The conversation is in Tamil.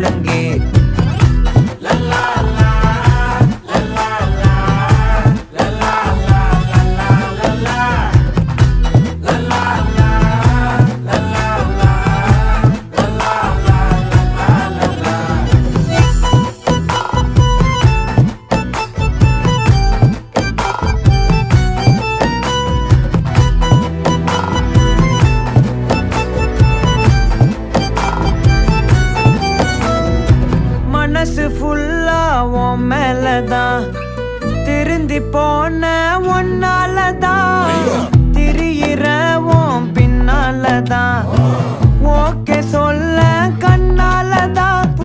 முழங்கே மனசு ஃபுல்லா உன் மேலதான் திருந்தி போன ஒன்னாலதான் திரியிற உன் பின்னாலதான் ஓகே சொல்ல கண்ணாலதான்